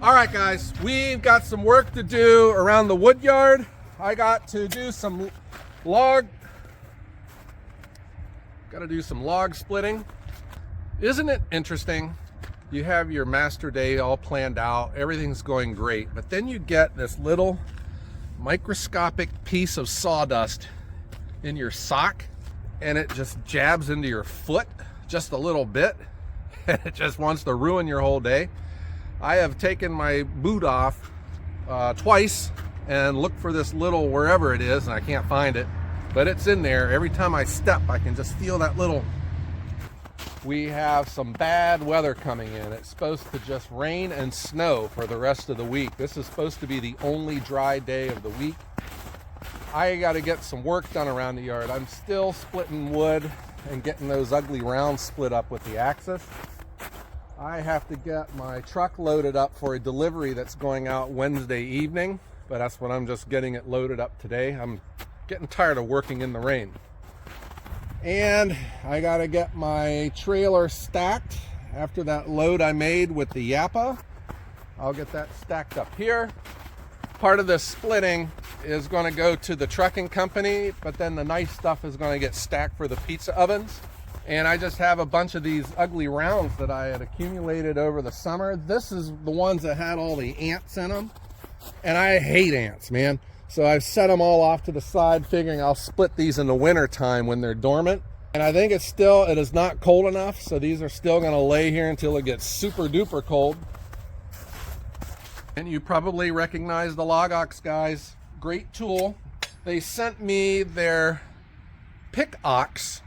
All right, guys, we've got some work to do around the wood yard. I got to do some log splitting. Isn't it interesting? You have your master day all planned out, everything's going great, but then you get this little microscopic piece of sawdust in your sock and it just jabs into your foot just a little bit and it just wants to ruin your whole day. I have taken my boot off twice and looked for this little wherever it is, and I can't find it, but it's in there. Every time I step, I can just feel that little. We have some bad weather coming in. It's supposed to just rain and snow for the rest of the week. This is supposed to be the only dry day of the week. I got to get some work done around the yard. I'm still splitting wood and getting those ugly rounds split up with the Axis. I have to get my truck loaded up for a delivery that's going out Wednesday evening, but that's what I'm just getting it loaded up today. I'm getting tired of working in the rain. And I got to get my trailer stacked after that load I made with the Japa. I'll get that stacked up here. Part of the splitting is going to go to the trucking company, but then the nice stuff is going to get stacked for the pizza ovens. And I just have a bunch of these ugly rounds that I had accumulated over the summer. This is the ones that had all the ants in them. And I hate ants, man. So I've set them all off to the side, figuring I'll split these in the winter time when they're dormant. And I think it is not cold enough, so these are still gonna lay here until it gets super duper cold. And you probably recognize the Log Ox guys. Great tool. They sent me their pick ox,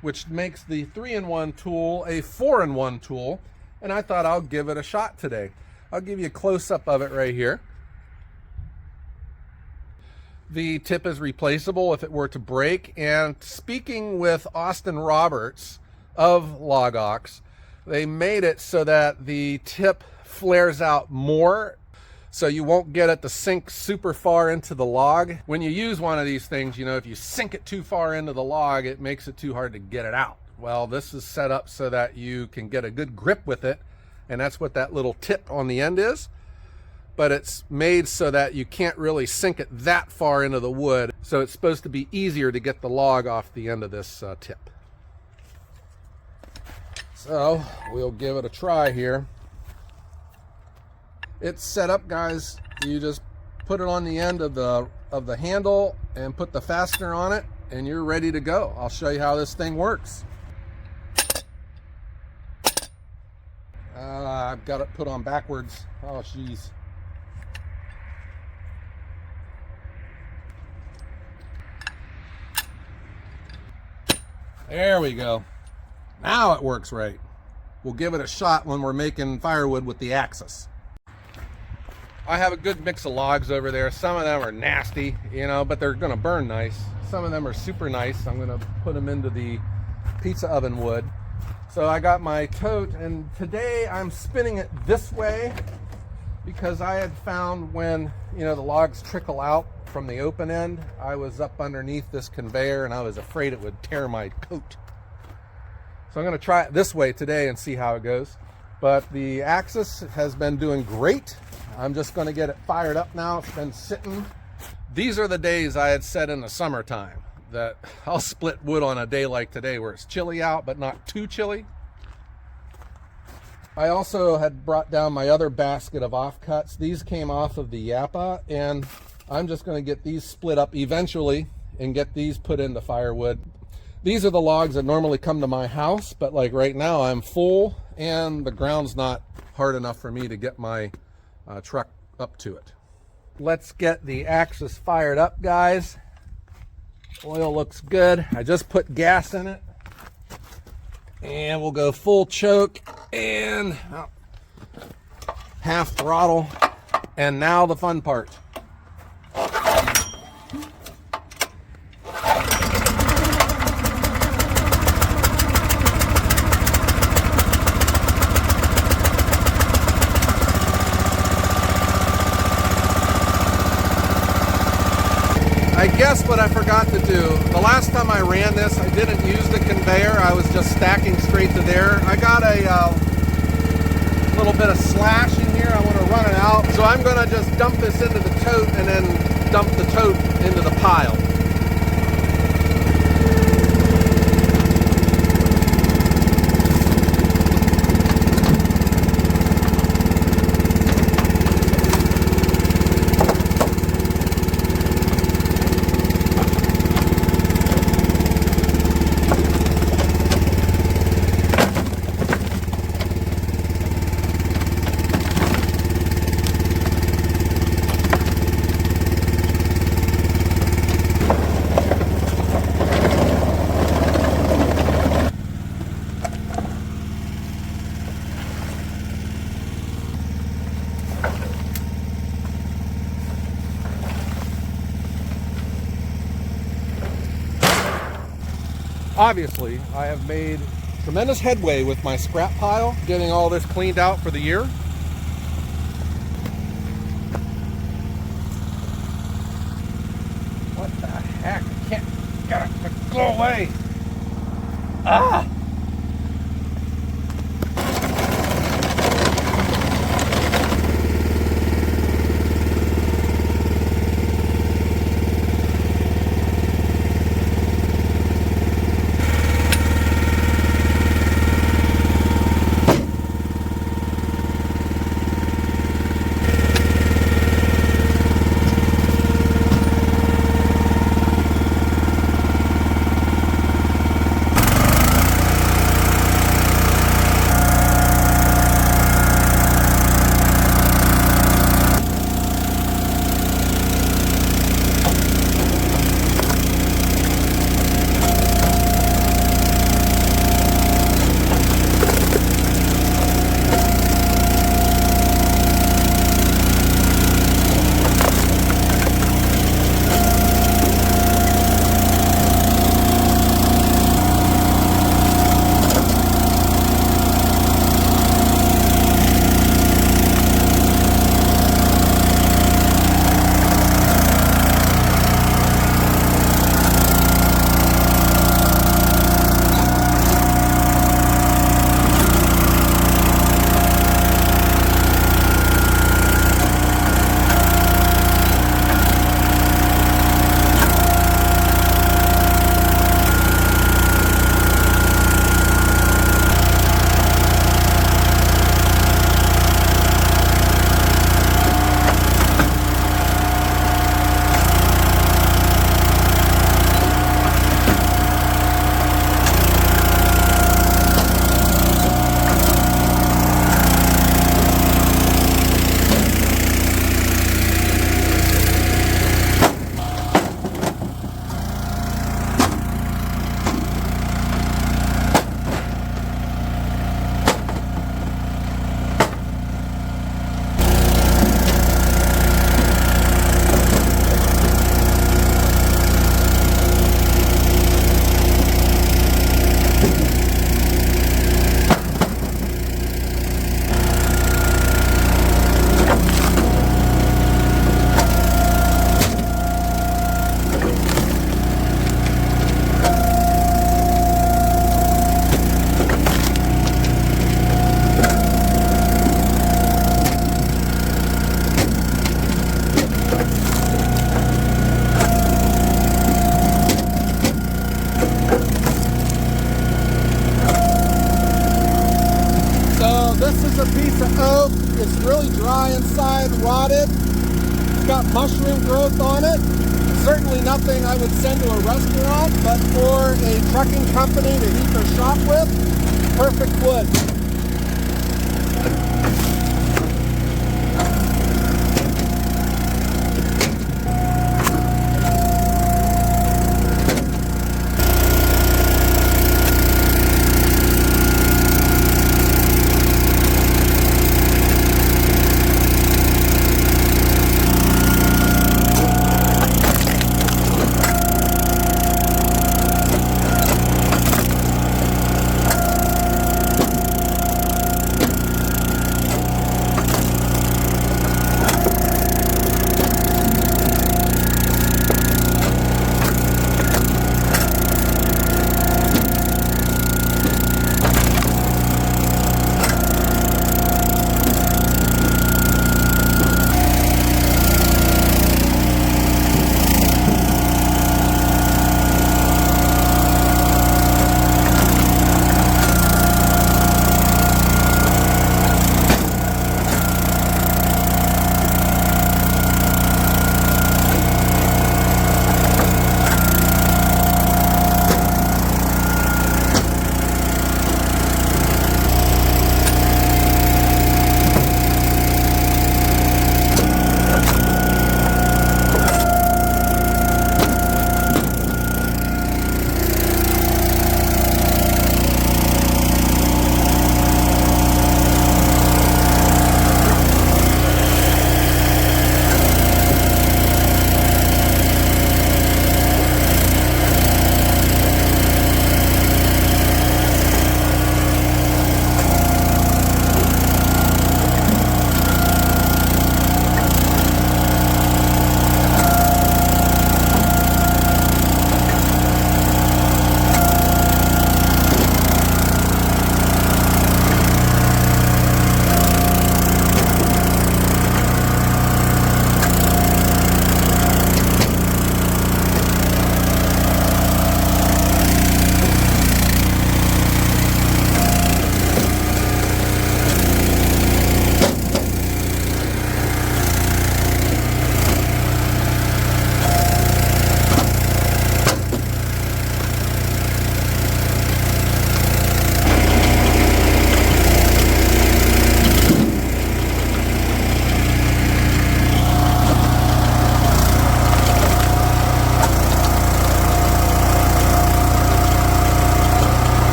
which makes the 3-in-1 tool a 4-in-1 tool, and I thought I'll give it a shot today. I'll give you a close-up of it right here. The tip is replaceable if it were to break, and speaking with Austin Roberts of Log Ox, they made it so that the tip flares out more, so you won't get it to sink super far into the log. When you use one of these things, you know, if you sink it too far into the log, it makes it too hard to get it out. Well, this is set up so that you can get a good grip with it, and that's what that little tip on the end is. But it's made so that you can't really sink it that far into the wood, so it's supposed to be easier to get the log off the end of this tip. So we'll give it a try here. It's set up, guys. You just put it on the end of the handle and put the fastener on it, and you're ready to go. I'll show you how this thing works. I've got it put on backwards. Oh, jeez. There we go. Now it works right. We'll give it a shot when we're making firewood with the Axis. I have a good mix of logs over there. Some of them are nasty, you know, but they're gonna burn nice. Some of them are super nice. I'm gonna put them into the pizza oven wood. So I got my tote, and today I'm spinning it this way because I had found when, you know, the logs trickle out from the open end, I was up underneath this conveyor and I was afraid it would tear my coat. So I'm gonna try it this way today and see how it goes. But the Axis has been doing great. I'm just gonna get it fired up now. It's been sitting. These are the days I had said in the summertime that I'll split wood on a day like today where it's chilly out, but not too chilly. I also had brought down my other basket of offcuts. These came off of the Japa, and I'm just gonna get these split up eventually and get these put into firewood. These are the logs that normally come to my house, but like right now I'm full and the ground's not hard enough for me to get my truck up to it. Let's get the Axis fired up, guys. Oil looks good. I just put gas in it, and we'll go full choke and half throttle. And now the fun part. I guess what I forgot to do, the last time I ran this, I didn't use the conveyor. I was just stacking straight to there. I got a little bit of slash in here. I want to run it out. So I'm going to just dump this into the tote and then dump the tote into the pile. Obviously, I have made tremendous headway with my scrap pile, getting all this cleaned out for the year. What the heck? I can't, gotta go away. Ah! It's really dry inside, rotted. It's got mushroom growth on it. Certainly nothing I would send to a restaurant, but for a trucking company to heat their shop with, perfect wood.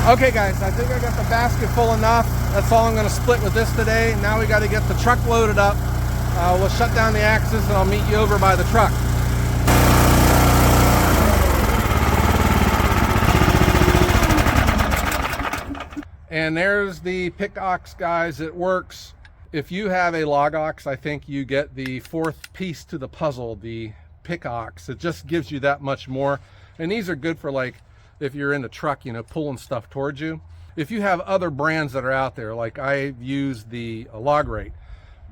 Okay guys, I think I got the basket full enough. That's all I'm gonna split with this today. Now we gotta get the truck loaded up. We'll shut down the Axis and I'll meet you over by the truck. And there's the pickaxe, guys. It works. If you have a log ox, I think you get the fourth piece to the puzzle, the pickaxe. It just gives you that much more. And these are good for, like, if you're in the truck, you know, pulling stuff towards you. If you have other brands that are out there, like I use the log rate,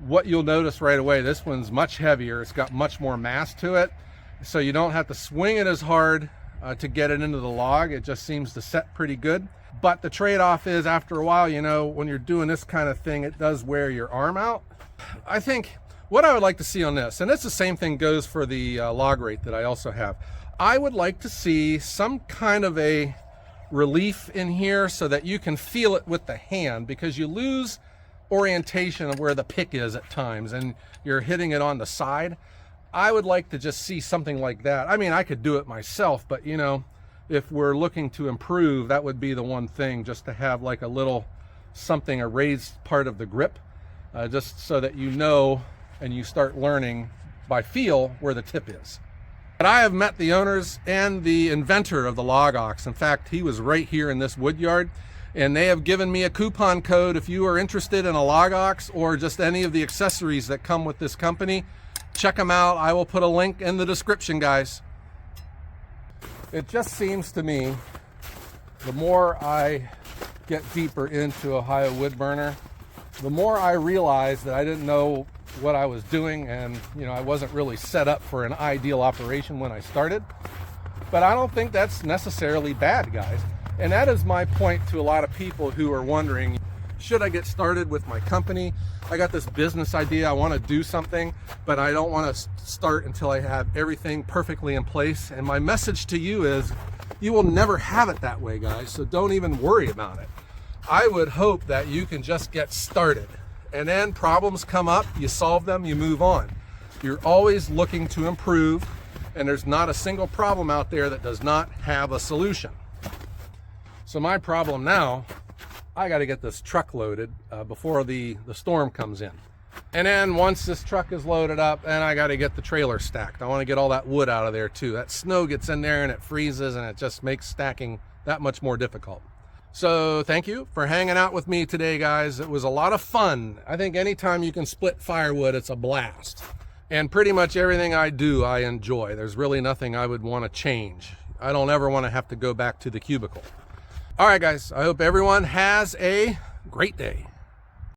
what you'll notice right away, this one's much heavier. It's got much more mass to it. So you don't have to swing it as hard to get it into the log. It just seems to set pretty good. But the trade-off is, after a while, you know, when you're doing this kind of thing, it does wear your arm out. I think what I would like to see on this, and it's the same thing goes for the log rate that I also have, I would like to see some kind of a relief in here so that you can feel it with the hand, because you lose orientation of where the pick is at times and you're hitting it on the side. I would like to just see something like that. I mean, I could do it myself, but you know, if we're looking to improve, that would be the one thing, just to have like a little something, a raised part of the grip, just so that you know and you start learning by feel where the tip is. But I have met the owners and the inventor of the log ox. In fact, he was right here in this wood yard, and they have given me a coupon code. If you are interested in a log ox or just any of the accessories that come with this company, check them out. I will put a link in the description, guys. It just seems to me, the more I get deeper into Ohio wood burner, the more I realize that I didn't know what I was doing, and you know, I wasn't really set up for an ideal operation when I started. But I don't think that's necessarily bad, guys. And that is my point to a lot of people who are wondering, should I get started with my company? I got this business idea, I want to do something, but I don't want to start until I have everything perfectly in place. And my message to you is, you will never have it that way, guys, so don't even worry about it. I would hope that you can just get started, and then problems come up, you solve them, you move on. You're always looking to improve, and there's not a single problem out there that does not have a solution. So my problem now, I got to get this truck loaded before the storm comes in. And then once this truck is loaded up, then I got to get the trailer stacked. I want to get all that wood out of there too. That snow gets in there and it freezes, and it just makes stacking that much more difficult. So thank you for hanging out with me today, guys. It was a lot of fun. I think anytime you can split firewood, it's a blast. And pretty much everything I do, I enjoy. There's really nothing I would want to change. I don't ever want to have to go back to the cubicle. All right, guys, I hope everyone has a great day.